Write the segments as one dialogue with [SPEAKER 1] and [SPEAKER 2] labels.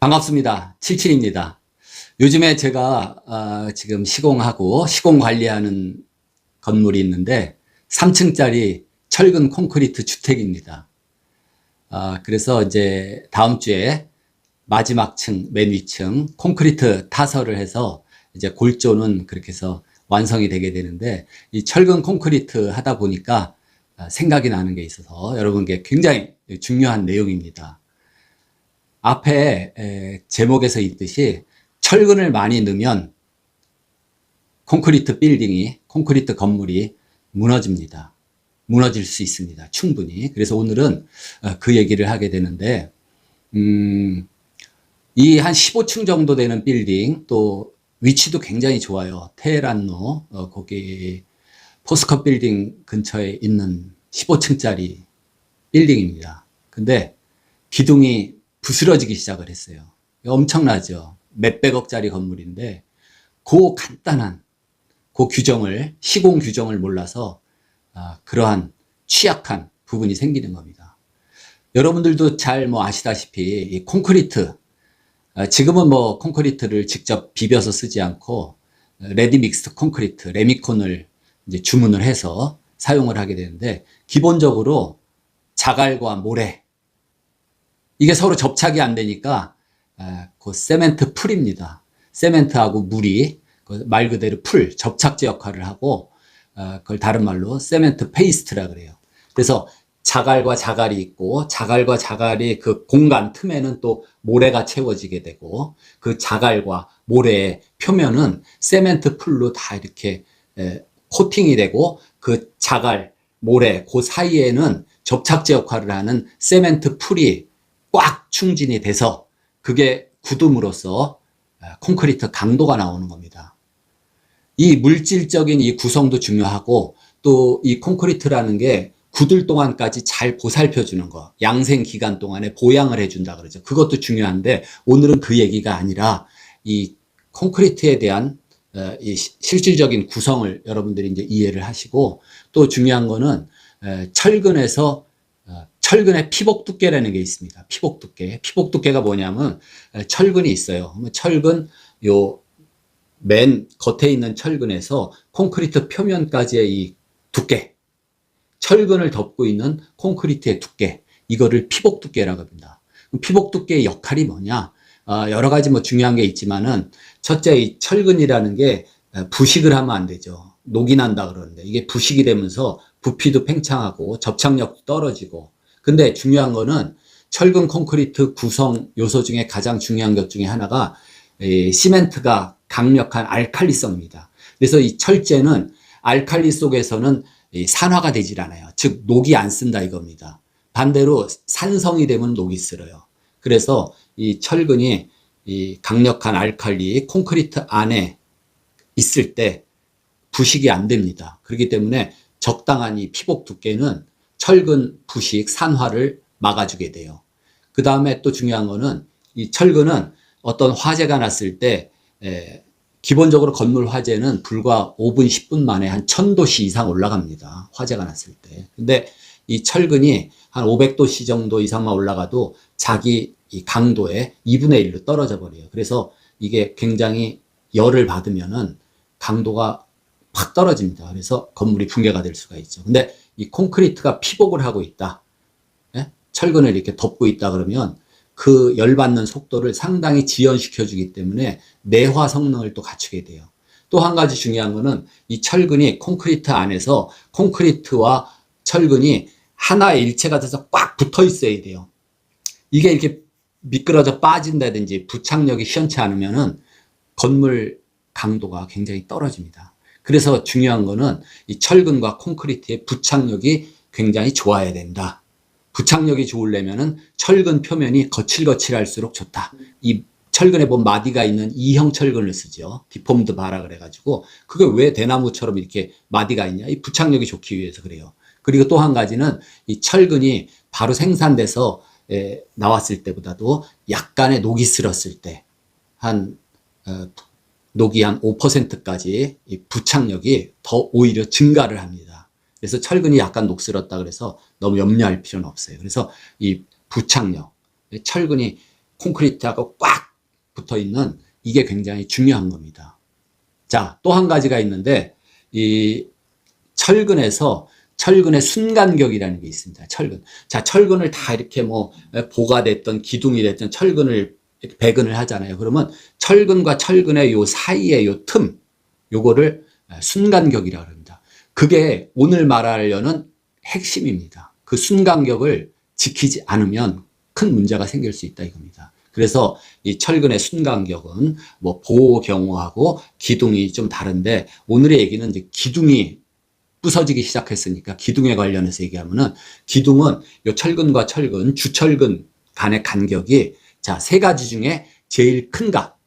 [SPEAKER 1] 반갑습니다. 77입니다. 요즘에 제가 지금 시공하고 시공 관리하는 건물이 있는데 3층짜리 철근 콘크리트 주택입니다. 그래서 이제 다음 주에 마지막 층, 맨 위층 콘크리트 타설을 해서 이제 골조는 그렇게 해서 완성이 되게 되는데, 이 철근 콘크리트 하다 보니까 생각이 나는 게 있어서 여러분께 굉장히 중요한 내용입니다. 앞에 제목에서 있듯이 철근을 많이 넣으면 콘크리트 빌딩이, 콘크리트 건물이 무너집니다. 무너질 수 있습니다. 충분히. 그래서 오늘은 그 얘기를 하게 되는데, 이 한 15층 정도 되는 빌딩, 또 위치도 굉장히 좋아요. 테헤란로, 거기 포스컷 빌딩 근처에 있는 15층짜리 빌딩입니다. 근데 기둥이 부스러지기 시작을 했어요. 엄청나죠. 몇백억짜리 건물인데 그 간단한 그 규정을, 시공 규정을 몰라서 그러한 취약한 부분이 생기는 겁니다. 여러분들도 잘 아시다시피 이 콘크리트, 지금은 콘크리트를 직접 비벼서 쓰지 않고 레디 믹스드 콘크리트, 레미콘을 이제 주문을 해서 사용을 하게 되는데, 기본적으로 자갈과 모래, 이게 서로 접착이 안 되니까 그 세멘트 풀입니다. 세멘트하고 물이 말 그대로 풀, 접착제 역할을 하고, 그걸 다른 말로 세멘트 페이스트라 그래요. 그래서 자갈과 자갈이 있고, 자갈과 자갈이 그 공간 틈에는 또 모래가 채워지게 되고, 그 자갈과 모래의 표면은 세멘트 풀로 다 이렇게 코팅이 되고, 그 자갈, 모래 그 사이에는 접착제 역할을 하는 세멘트 풀이 꽉 충진이 돼서 그게 굳음으로써 콘크리트 강도가 나오는 겁니다. 이 물질적인 이 구성도 중요하고, 또 이 콘크리트라는 게 굳을 동안까지 잘 보살펴 주는 거, 양생 기간 동안에 보양을 해준다 그러죠. 그것도 중요한데, 오늘은 그 얘기가 아니라 이 콘크리트에 대한 이 실질적인 구성을 여러분들이 이제 이해를 하시고, 또 중요한 거는 철근에서 철근의 피복 두께라는 게 있습니다. 피복 두께. 피복 두께가 뭐냐면, 철근이 있어요. 철근 요 맨 겉에 있는 철근에서 콘크리트 표면까지의 이 두께, 철근을 덮고 있는 콘크리트의 두께, 이거를 피복 두께라고 합니다. 피복 두께의 역할이 뭐냐? 여러 가지 중요한 게 있지만은, 첫째, 이 철근이라는 게 부식을 하면 안 되죠. 녹이 난다 그러는데, 이게 부식이 되면서 부피도 팽창하고 접착력도 떨어지고. 근데 중요한 거는 철근 콘크리트 구성 요소 중에 가장 중요한 것 중에 하나가 시멘트가 강력한 알칼리성입니다. 그래서 이 철제는 알칼리 속에서는 산화가 되질 않아요. 즉 녹이 안 쓴다 이겁니다. 반대로 산성이 되면 녹이 쓸어요. 그래서 이 철근이 이 강력한 알칼리 콘크리트 안에 있을 때 부식이 안 됩니다. 그렇기 때문에 적당한 이 피복 두께는 철근 부식, 산화를 막아주게 돼요. 그 다음에 또 중요한 거는, 이 철근은 어떤 화재가 났을 때 기본적으로 건물 화재는 불과 5분, 10분 만에 한 1000도씨 이상 올라갑니다. 화재가 났을 때. 근데 이 철근이 한 500도씨 정도 이상만 올라가도 자기 이 강도의 2분의 1로 떨어져 버려요. 그래서 이게 굉장히 열을 받으면은 강도가 확 떨어집니다. 그래서 건물이 붕괴가 될 수가 있죠. 근데 이 콘크리트가 피복을 하고 있다, 철근을 이렇게 덮고 있다 그러면 그 열받는 속도를 상당히 지연시켜 주기 때문에 내화 성능을 또 갖추게 돼요. 또 한 가지 중요한 거는, 이 철근이 콘크리트 안에서 콘크리트와 철근이 하나의 일체가 돼서 꽉 붙어 있어야 돼요. 이게 이렇게 미끄러져 빠진다든지 부착력이 시원치 않으면은 건물 강도가 굉장히 떨어집니다. 그래서 중요한 거는 이 철근과 콘크리트의 부착력이 굉장히 좋아야 된다. 부착력이 좋으려면은 철근 표면이 거칠거칠할수록 좋다. 이 철근에 보면 마디가 있는 E형 철근을 쓰죠. 디폼드 바라 그래가지고, 그게 왜 대나무처럼 이렇게 마디가 있냐? 이 부착력이 좋기 위해서 그래요. 그리고 또 한 가지는, 이 철근이 바로 생산돼서 나왔을 때보다도 약간의 녹이 슬었을 때, 녹이 한 5%까지 이 부착력이 더 오히려 증가를 합니다. 그래서 철근이 약간 녹슬었다 그래서 너무 염려할 필요는 없어요. 그래서 이 부착력, 철근이 콘크리트하고 꽉 붙어 있는 이게 굉장히 중요한 겁니다. 자, 또 한 가지가 있는데 이 철근에서 철근의 순간격이라는 게 있습니다. 철근. 자, 철근을 다 이렇게 뭐 보가 됐던 기둥이 됐던 철근을 이렇게 배근을 하잖아요. 그러면 철근과 철근의 요 사이의 요 틈, 요거를 순간격이라고 합니다. 그게 오늘 말하려는 핵심입니다. 그 순간격을 지키지 않으면 큰 문제가 생길 수 있다 이겁니다. 그래서 이 철근의 순간격은 뭐 보호 경우하고 기둥이 좀 다른데 오늘의 얘기는 이제 기둥이 부서지기 시작했으니까 기둥에 관련해서 얘기하면은 기둥은 요 철근과 철근, 주철근 간의 간격이 자, 세 가지 중에 제일 큰 값.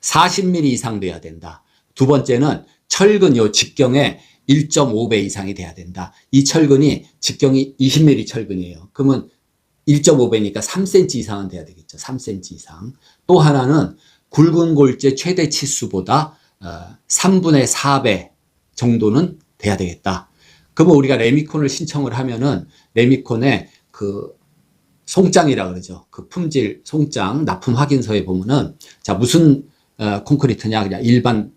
[SPEAKER 1] 40mm 이상 돼야 된다. 두 번째는 철근 요 직경에 1.5배 이상이 돼야 된다. 이 철근이 직경이 20mm 철근이에요. 그러면 1.5배니까 3cm 이상은 돼야 되겠죠. 3cm 이상. 또 하나는 굵은 골재 최대 치수보다 3분의 4배 정도는 돼야 되겠다. 그러면 우리가 레미콘을 신청을 하면은 레미콘에 그 송장이라 그러죠. 그 품질 송장 납품 확인서에 보면은 자 무슨 콘크리트냐 그냥 일반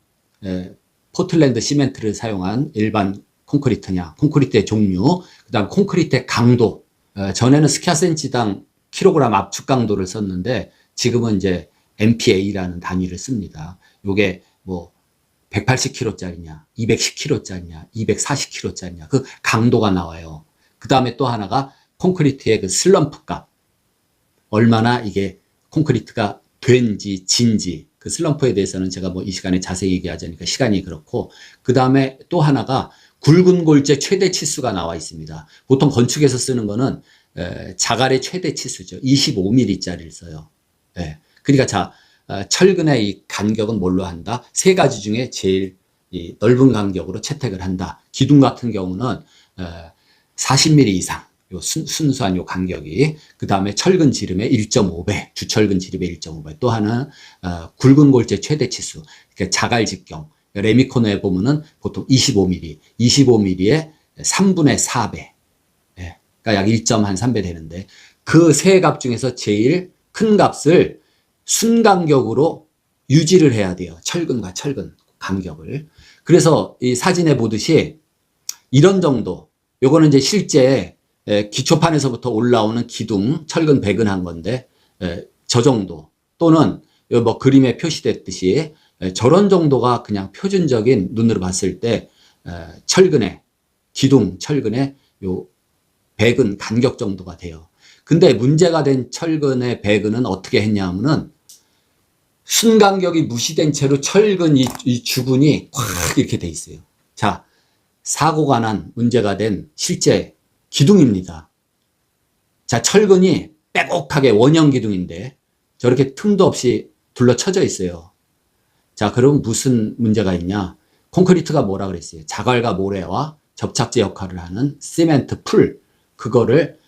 [SPEAKER 1] 포틀랜드 시멘트를 사용한 일반 콘크리트냐 콘크리트의 종류 그다음 콘크리트의 강도 전에는 스퀘어센치당 킬로그램 압축 강도를 썼는데 지금은 이제 MPA라는 단위를 씁니다. 요게 뭐 180kg짜리냐, 210kg짜리냐, 240kg짜리냐 그 강도가 나와요. 그 다음에 또 하나가 콘크리트의 그 슬럼프 값 얼마나 이게 콘크리트가 된지 진지 그 슬럼프에 대해서는 제가 뭐 이 시간에 자세히 얘기하자니까 시간이 그렇고 그 다음에 또 하나가 굵은 골재 최대 치수가 나와 있습니다. 보통 건축에서 쓰는 거는 자갈의 최대 치수죠. 25mm짜리를 써요. 그러니까 자 철근의 이 간격은 뭘로 한다? 세 가지 중에 제일 이 넓은 간격으로 채택을 한다. 기둥 같은 경우는 40mm 이상 요 순수한 요 간격이 그 다음에 철근 지름의 1.5배 주철근 지름의 1.5배 또 하나는 굵은 골재 최대 치수 그러니까 자갈 직경 레미콘에 보면은 보통 25mm 25mm의 3분의 4배 그러니까 약 1.3배 되는데 그 세 값 중에서 제일 큰 값을 순간격으로 유지를 해야 돼요. 철근과 철근 간격을. 그래서 이 사진에 보듯이 이런 정도 요거는 이제 실제 기초판에서부터 올라오는 기둥 철근 배근한 건데 저 정도 또는 뭐 그림에 표시됐듯이 저런 정도가 그냥 표준적인 눈으로 봤을 때 철근의 기둥 철근의 요 배근 간격 정도가 돼요. 근데 문제가 된 철근의 배근은 어떻게 했냐 하면은 순간격이 무시된 채로 철근 이 주근이 꽉 이렇게 돼 있어요. 자, 사고가 난 문제가 된 실제 기둥입니다. 자, 철근이 빼곡하게 원형 기둥인데 저렇게 틈도 없이 둘러쳐져 있어요. 자, 그럼 무슨 문제가 있냐? 콘크리트가 뭐라 그랬어요? 자갈과 모래와 접착제 역할을 하는 시멘트 풀 그거를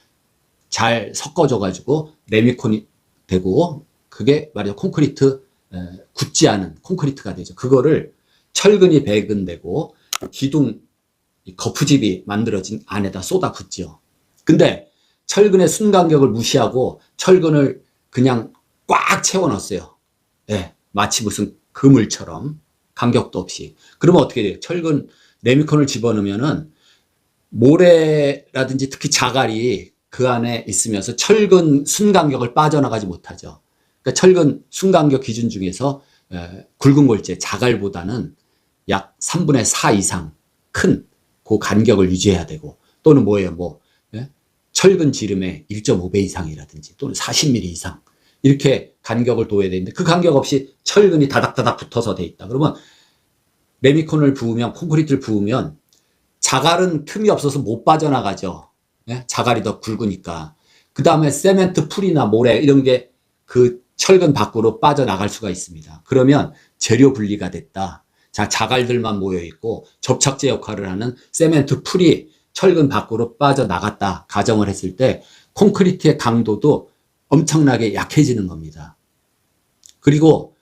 [SPEAKER 1] 잘 섞어줘가지고 레미콘이 되고 그게 말이죠 콘크리트 굳지 않은 콘크리트가 되죠. 그거를 철근이 배근되고 기둥 거푸집이 만들어진 안에다 쏟아 붓죠. 근데 철근의 순간격을 무시하고 철근을 그냥 꽉 채워 넣었어요. 마치 무슨 그물처럼 간격도 없이. 그러면 어떻게 돼요? 철근 레미콘을 집어넣으면은 모래라든지 특히 자갈이 그 안에 있으면서 철근 순간격을 빠져나가지 못하죠. 그러니까 철근 순간격 기준 중에서 굵은 골재 자갈보다는 약 3분의 4 이상 큰 그 간격을 유지해야 되고 또는 뭐예요? 철근 지름의 1.5배 이상이라든지 또는 40mm 이상 이렇게 간격을 둬야 되는데 그 간격 없이 철근이 다닥다닥 붙어서 돼 있다. 그러면 레미콘을 부으면 콘크리트를 부으면 자갈은 틈이 없어서 못 빠져나가죠. 자갈이 더 굵으니까. 그 다음에 세멘트 풀이나 모래 이런 게 그 철근 밖으로 빠져나갈 수가 있습니다. 그러면 재료 분리가 됐다. 자, 자갈들만 모여 있고 접착제 역할을 하는 세멘트 풀이 철근 밖으로 빠져나갔다. 가정을 했을 때 콘크리트의 강도도 엄청나게 약해지는 겁니다. 그리고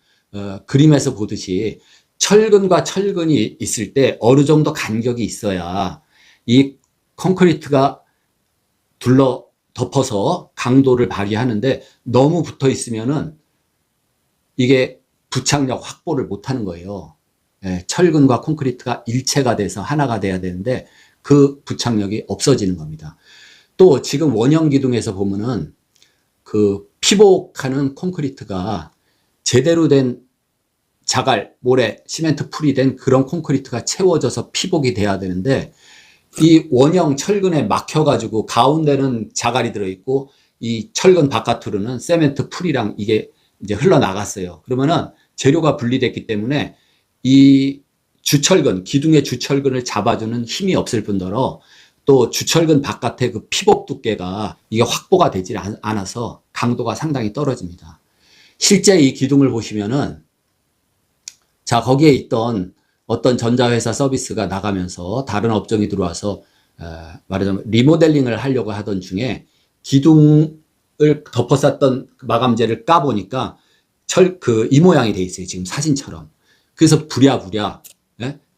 [SPEAKER 1] 그림에서 보듯이 철근과 철근이 있을 때 어느 정도 간격이 있어야 이 콘크리트가 덮어서 강도를 발휘하는데 너무 붙어 있으면은 이게 부착력 확보를 못 하는 거예요. 예, 철근과 콘크리트가 일체가 돼서 하나가 돼야 되는데 그 부착력이 없어지는 겁니다. 또 지금 원형 기둥에서 보면은 그 피복하는 콘크리트가 제대로 된 자갈, 모래, 시멘트 풀이 된 그런 콘크리트가 채워져서 피복이 돼야 되는데 이 원형 철근에 막혀가지고 가운데는 자갈이 들어있고 이 철근 바깥으로는 세멘트 풀이랑 이게 이제 흘러나갔어요. 그러면은 재료가 분리됐기 때문에 이 주철근, 기둥의 주철근을 잡아주는 힘이 없을 뿐더러 또 주철근 바깥의 그 피복 두께가 이게 확보가 되지 않아서 강도가 상당히 떨어집니다. 실제 이 기둥을 보시면은 자, 거기에 있던 어떤 전자회사 서비스가 나가면서 다른 업종이 들어와서 말하자면 리모델링을 하려고 하던 중에 기둥을 덮어쌌던 마감재를 까보니까 이 모양이 돼 있어요. 지금 사진처럼. 그래서 부랴부랴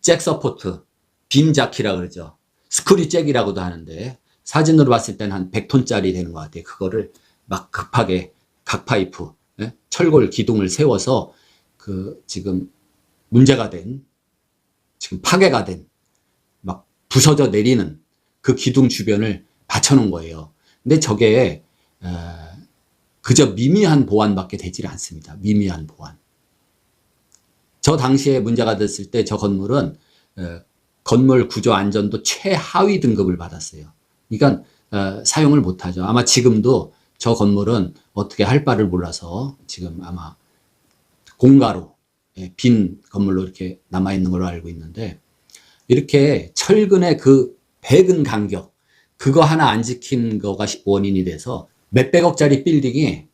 [SPEAKER 1] 잭 서포트, 빔 자키라 그러죠. 스크류 잭이라고도 하는데 사진으로 봤을 때는 한 100톤짜리 되는 것 같아요. 그거를 막 급하게 각 파이프, 철골 기둥을 세워서 그 지금 문제가 된, 지금 파괴가 된, 막 부서져 내리는 그 기둥 주변을 받쳐놓은 거예요. 근데 저게 그저 미미한 보완밖에 되질 않습니다. 미미한 보완. 저 당시에 문제가 됐을 때 저 건물은 건물 구조 안전도 최하위 등급을 받았어요. 그러니까 사용을 못하죠. 아마 지금도 저 건물은 어떻게 할 바를 몰라서 지금 아마 공가로 빈 건물로 이렇게 남아있는 걸로 알고 있는데 이렇게 철근의 그 배근 간격 그거 하나 안 지킨 거가 원인이 돼서 몇백억짜리 빌딩이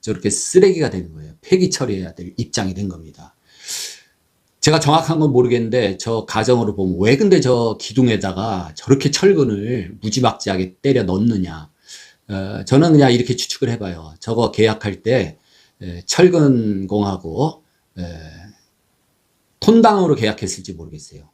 [SPEAKER 1] 저렇게 쓰레기가 되는 거예요. 폐기 처리해야 될 입장이 된 겁니다. 제가 정확한 건 모르겠는데 저 가정으로 보면 왜 근데 저 기둥에다가 저렇게 철근을 무지막지하게 때려 넣느냐. 저는 그냥 이렇게 추측을 해봐요. 저거 계약할 때 철근공하고 톤당으로 계약했을지 모르겠어요.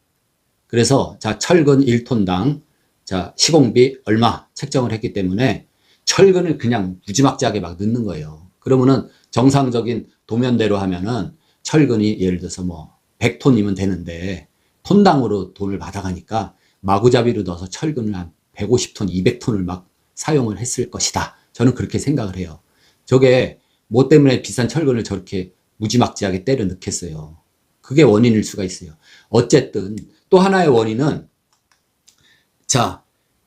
[SPEAKER 1] 그래서 자 철근 1톤당 자 시공비 얼마 책정을 했기 때문에 철근을 그냥 무지막지하게 막 넣는 거예요. 그러면은 정상적인 도면대로 하면은 철근이 예를 들어서 뭐 100톤이면 되는데 톤당으로 돈을 받아가니까 마구잡이로 넣어서 철근을 한 150톤, 200톤을 막 사용을 했을 것이다. 저는 그렇게 생각을 해요. 저게 뭐 때문에 비싼 철근을 저렇게 무지막지하게 때려 넣겠어요. 그게 원인일 수가 있어요. 어쨌든 또 하나의 원인은 자,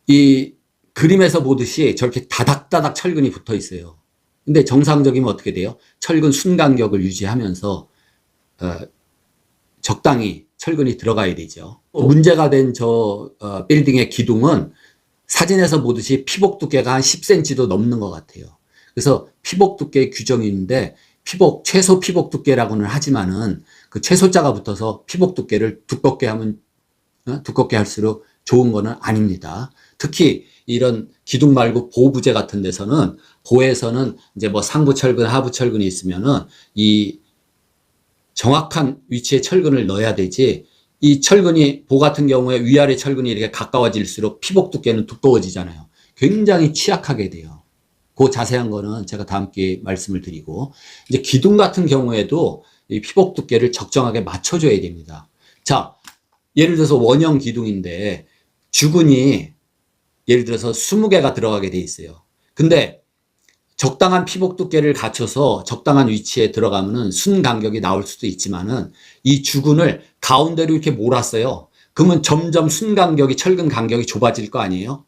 [SPEAKER 1] 이 그림에서 보듯이 저렇게 다닥다닥 철근이 붙어 있어요. 근데 정상적이면 어떻게 돼요? 철근 순간격을 유지하면서 적당히 철근이 들어가야 되죠. 문제가 된 저 빌딩의 기둥은 사진에서 보듯이 피복 두께가 한 10cm도 넘는 것 같아요. 그래서 피복 두께 규정이 있는데 최소 피복 두께라고는 하지만은 그 최소자가 붙어서 피복 두께를 두껍게 하면 두껍게 할수록 좋은 거는 아닙니다. 특히 이런 기둥 말고 보부재 같은 데서는 보에서는 이제 뭐 상부 철근, 하부 철근이 있으면은 이 정확한 위치에 철근을 넣어야 되지 이 철근이 보 같은 경우에 위아래 철근이 이렇게 가까워질수록 피복 두께는 두꺼워지잖아요. 굉장히 취약하게 돼요. 그 자세한 거는 제가 다음 기회에 말씀을 드리고 이제 기둥 같은 경우에도 이 피복 두께를 적정하게 맞춰줘야 됩니다. 자, 예를 들어서 원형 기둥인데 주근이 예를 들어서 20개가 들어가게 돼 있어요. 근데 적당한 피복 두께를 갖춰서 적당한 위치에 들어가면은 순 간격이 나올 수도 있지만은 이 주근을 가운데로 이렇게 몰았어요. 그러면 점점 순 간격이 철근 간격이 좁아질 거 아니에요?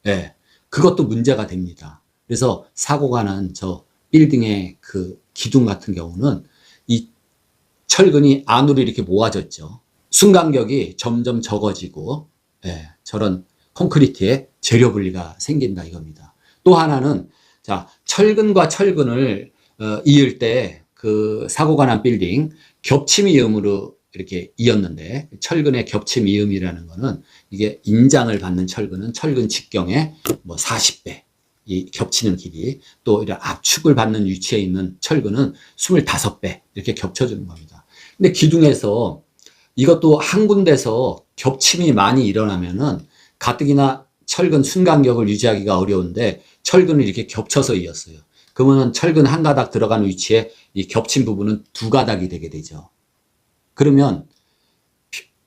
[SPEAKER 1] 네. 그것도 문제가 됩니다. 그래서 사고가 난 저 빌딩의 그 기둥 같은 경우는 이 철근이 안으로 이렇게 모아졌죠. 순 간격이 점점 적어지고 저런 콘크리트에 재료 분리가 생긴다 이겁니다. 또 하나는 자 철근과 철근을 이을 때 그 사고가 난 빌딩 겹침 이음으로 이렇게 이었는데 철근의 겹침 이음이라는 거는 이게 인장을 받는 철근은 철근 직경의 뭐 40배 이 겹치는 길이 또 이런 압축을 받는 위치에 있는 철근은 25배 이렇게 겹쳐주는 겁니다. 근데 기둥에서 이것도 한 군데서 겹침이 많이 일어나면은 가뜩이나 철근 순간격을 유지하기가 어려운데 철근을 이렇게 겹쳐서 이었어요. 그러면 철근 한 가닥 들어가는 위치에 이 겹친 부분은 두 가닥이 되게 되죠. 그러면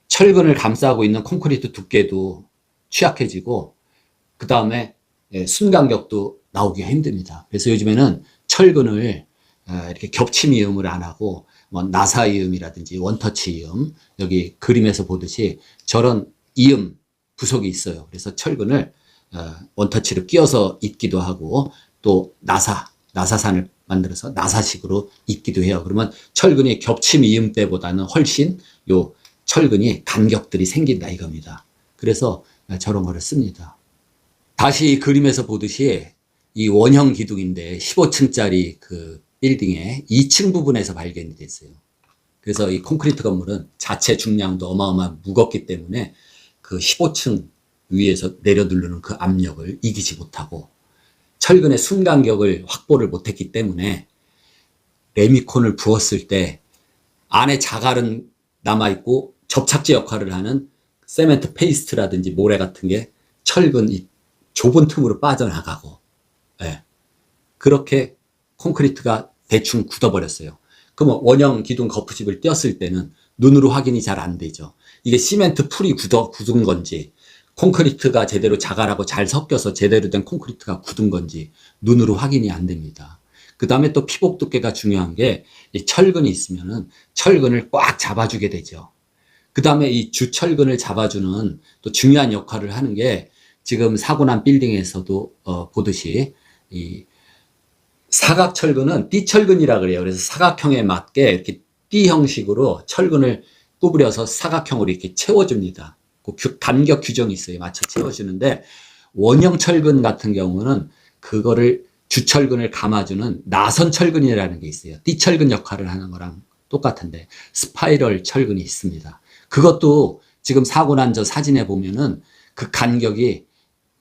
[SPEAKER 1] 철근을 감싸고 있는 콘크리트 두께도 취약해지고 그 다음에 순간격도 나오기가 힘듭니다. 그래서 요즘에는 철근을 이렇게 겹침 이음을 안 하고 뭐 나사 이음이라든지 원터치 이음, 여기 그림에서 보듯이 저런 이음 부속이 있어요. 그래서 철근을 원터치로 끼워서 잇기도 하고 또 나사산을 만들어서 나사식으로 잇기도 해요. 그러면 철근이 겹침 이음 때보다는 훨씬 요 철근이 간격들이 생긴다 이겁니다. 그래서 저런 거를 씁니다. 다시 이 그림에서 보듯이 이 원형 기둥인데 15층짜리 그 빌딩의 2층 부분에서 발견이 됐어요. 그래서 이 콘크리트 건물은 자체 중량도 어마어마한 무겁기 때문에 그 15층 위에서 내려 누르는 그 압력을 이기지 못하고 철근의 순간격을 확보를 못했기 때문에 레미콘을 부었을 때 안에 자갈은 남아있고 접착제 역할을 하는 세멘트 페이스트라든지 모래 같은 게 철근 이 좁은 틈으로 빠져나가고, 예. 그렇게 콘크리트가 대충 굳어버렸어요. 그러면 원형 기둥 거푸집을 띄었을 때는 눈으로 확인이 잘 안 되죠. 이게 시멘트 풀이 굳은 건지, 콘크리트가 제대로 자갈하고 잘 섞여서 제대로 된 콘크리트가 굳은 건지 눈으로 확인이 안 됩니다. 그 다음에 또 피복 두께가 중요한 게 이 철근이 있으면은 철근을 꽉 잡아주게 되죠. 그 다음에 이 주철근을 잡아주는 또 중요한 역할을 하는 게 지금 사고 난 빌딩에서도 보듯이 이 사각철근은 띠철근이라 그래요. 그래서 사각형에 맞게 이렇게 띠 형식으로 철근을 구부려서 사각형으로 이렇게 채워줍니다. 그 간격 규정이 있어요. 맞춰 채워주는데 원형 철근 같은 경우는 그거를 주철근을 감아주는 나선철근이라는 게 있어요. 띠철근 역할을 하는 거랑 똑같은데 스파이럴 철근이 있습니다. 그것도 지금 사고 난 저 사진에 보면은 그 간격이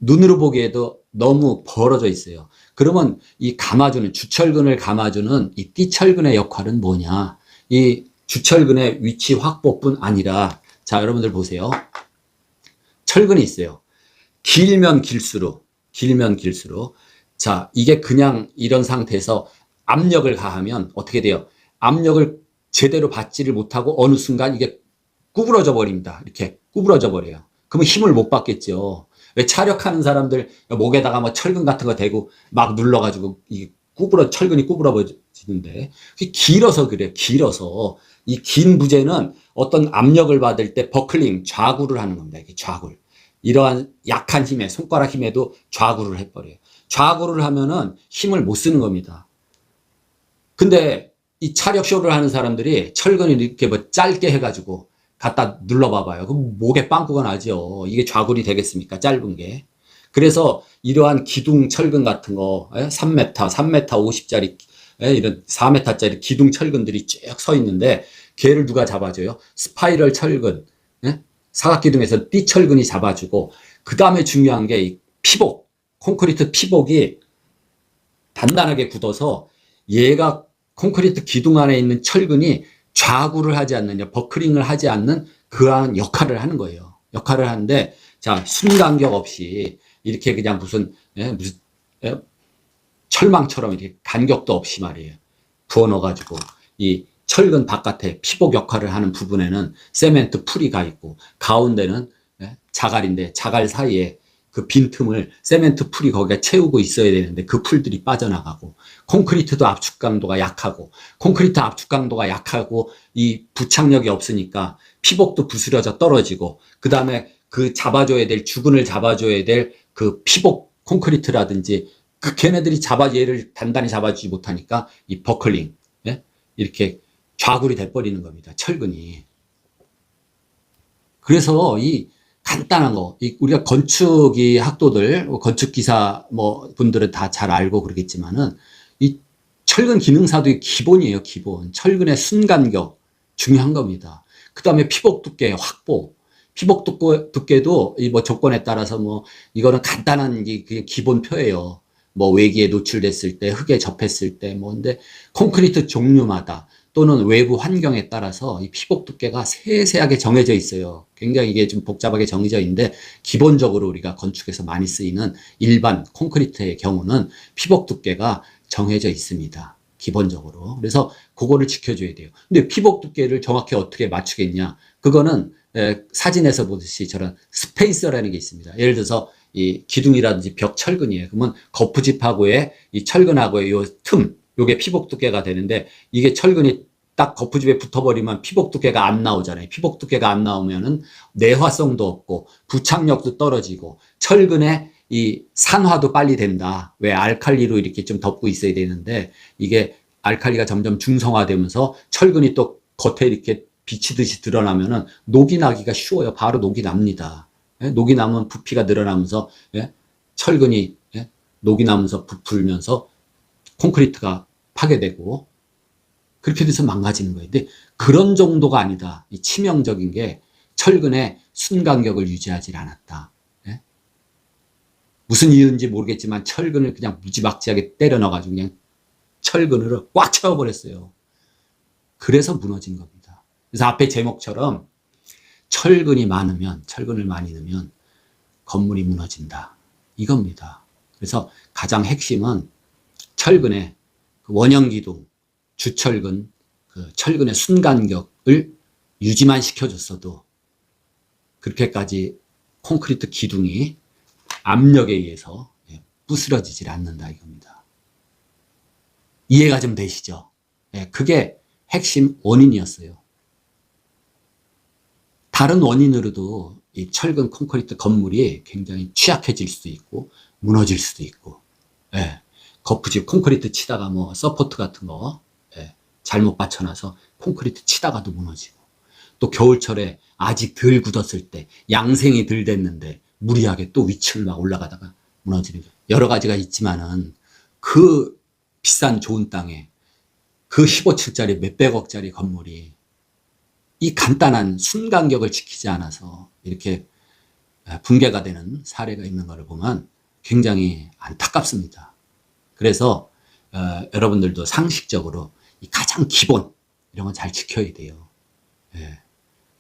[SPEAKER 1] 눈으로 보기에도 너무 벌어져 있어요. 그러면 이 감아주는 주철근을 감아주는 이 띠철근의 역할은 뭐냐? 이 주철근의 위치 확보뿐 아니라 자 여러분들 보세요. 철근이 있어요. 길면 길수록 자 이게 그냥 이런 상태에서 압력을 가하면 어떻게 돼요? 압력을 제대로 받지를 못하고 어느 순간 이게 구부러져 버립니다. 이렇게 구부러져 버려요. 그러면 힘을 못 받겠죠. 왜 차력하는 사람들 목에다가 뭐 철근 같은 거 대고 막 눌러가지고 이게 철근이 구부러지는데 길어서 그래요. 길어서 이 긴 부재는 어떤 압력을 받을 때 버클링 좌구를 하는 겁니다. 이게 좌굴. 이러한 약한 힘에 손가락 힘에도 좌구를 해버려요. 좌구를 하면은 힘을 못 쓰는 겁니다. 근데 이 차력쇼를 하는 사람들이 철근을 이렇게 뭐 짧게 해가지고 갖다 눌러봐봐요. 그럼 목에 빵꾸가 나죠. 이게 좌굴이 되겠습니까? 짧은 게. 그래서 이러한 기둥 철근 같은 거, 3m, 3m 50짜리, 이런 4m짜리 기둥 철근들이 쭉 서 있는데, 걔를 누가 잡아줘요? 스파이럴 철근, 사각기둥에서 띠철근이 잡아주고, 그 다음에 중요한 게 이 피복, 콘크리트 피복이 단단하게 굳어서 얘가 콘크리트 기둥 안에 있는 철근이 좌구를 하지 않느냐, 버클링을 하지 않는 그러한 역할을 하는 거예요. 역할을 하는데, 자, 순간격 없이, 이렇게 그냥 무슨 철망처럼 이렇게 간격도 없이 말이에요. 부어 넣어가지고, 이 철근 바깥에 피복 역할을 하는 부분에는 세멘트 풀이 가 있고, 가운데는 자갈인데, 자갈 사이에 그 빈틈을 세멘트 풀이 거기에 채우고 있어야 되는데 그 풀들이 빠져나가고 콘크리트도 압축 강도가 약하고 콘크리트 압축 강도가 약하고 이 부착력이 없으니까 피복도 부스러져 떨어지고 그 다음에 그 잡아줘야 될 주근을 잡아줘야 될 그 피복 콘크리트라든지 그 걔네들이 얘를 단단히 잡아주지 못하니까 이 버클링 이렇게 좌굴이 돼버리는 겁니다. 철근이. 그래서 이 간단한 거, 우리가 건축이 학도들, 건축기사 분들은 다 잘 알고 그러겠지만은, 이 철근 기능사도 기본이에요, 기본. 철근의 순간격, 중요한 겁니다. 그 다음에 피복 두께 확보. 피복 두께도 이 조건에 따라서 이거는 간단한 기본표예요. 외기에 노출됐을 때, 흙에 접했을 때, 근데 콘크리트 종류마다 또는 외부 환경에 따라서 이 피복 두께가 세세하게 정해져 있어요. 굉장히 이게 좀 복잡하게 정해져 있는데 기본적으로 우리가 건축에서 많이 쓰이는 일반 콘크리트의 경우는 피복 두께가 정해져 있습니다. 기본적으로. 그래서 그거를 지켜줘야 돼요. 근데 피복 두께를 정확히 어떻게 맞추겠냐? 그거는 사진에서 보듯이 저런 스페이서라는 게 있습니다. 예를 들어서 이 기둥이라든지 벽 철근이에요. 그러면 거푸집하고의 이 철근하고의 요 틈, 요게 피복 두께가 되는데 이게 철근이 딱 거푸집에 붙어버리면 피복 두께가 안 나오잖아요. 피복 두께가 안 나오면은 내화성도 없고 부착력도 떨어지고 철근의 이 산화도 빨리 된다. 왜 알칼리로 이렇게 좀 덮고 있어야 되는데 이게 알칼리가 점점 중성화되면서 철근이 또 겉에 이렇게 비치듯이 드러나면은 녹이 나기가 쉬워요. 바로 녹이 납니다. 예? 녹이 나면 부피가 늘어나면서 예? 철근이 예? 녹이 나면서 부풀면서 콘크리트가 파괴되고 그렇게 돼서 망가지는 거예요. 근데 그런 정도가 아니다. 이 치명적인 게 철근의 순간격을 유지하지 않았다. 예? 무슨 이유인지 모르겠지만 철근을 그냥 무지막지하게 때려 넣어가지고 그냥 철근으로 꽉 채워버렸어요. 그래서 무너진 겁니다. 그래서 앞에 제목처럼 철근이 많으면, 철근을 많이 넣으면 건물이 무너진다. 이겁니다. 그래서 가장 핵심은 철근의 그 원형기둥, 주철근, 그 철근의 순간격을 유지만 시켜줬어도 그렇게까지 콘크리트 기둥이 압력에 의해서 부스러지질 않는다 이겁니다. 이해가 좀 되시죠? 그게 핵심 원인이었어요. 다른 원인으로도 이 철근 콘크리트 건물이 굉장히 취약해질 수도 있고 무너질 수도 있고 거푸집 콘크리트 치다가 뭐 서포트 같은 거 잘못 받쳐놔서 콘크리트 치다가도 무너지고 또 겨울철에 아직 덜 굳었을 때 양생이 덜 됐는데 무리하게 또 위층을 막 올라가다가 무너지는 거예요. 여러 가지가 있지만은 그 비싼 좋은 땅에 그 15층짜리 몇백억짜리 건물이 이 간단한 순간격을 지키지 않아서 이렇게 붕괴가 되는 사례가 있는 것을 보면 굉장히 안타깝습니다. 그래서 여러분들도 상식적으로 이 가장 기본 이런 건 잘 지켜야 돼요.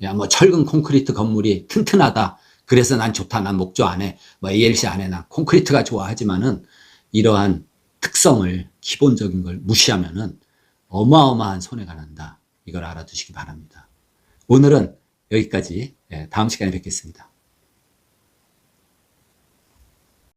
[SPEAKER 1] 야, 뭐 철근 콘크리트 건물이 튼튼하다. 그래서 난 좋다. 난 목조 안 해. 뭐 ALC 안 해. 난 콘크리트가 좋아. 하지만은 이러한 특성을 기본적인 걸 무시하면은 어마어마한 손해가 난다. 이걸 알아두시기 바랍니다. 오늘은 여기까지. 다음 시간에 뵙겠습니다.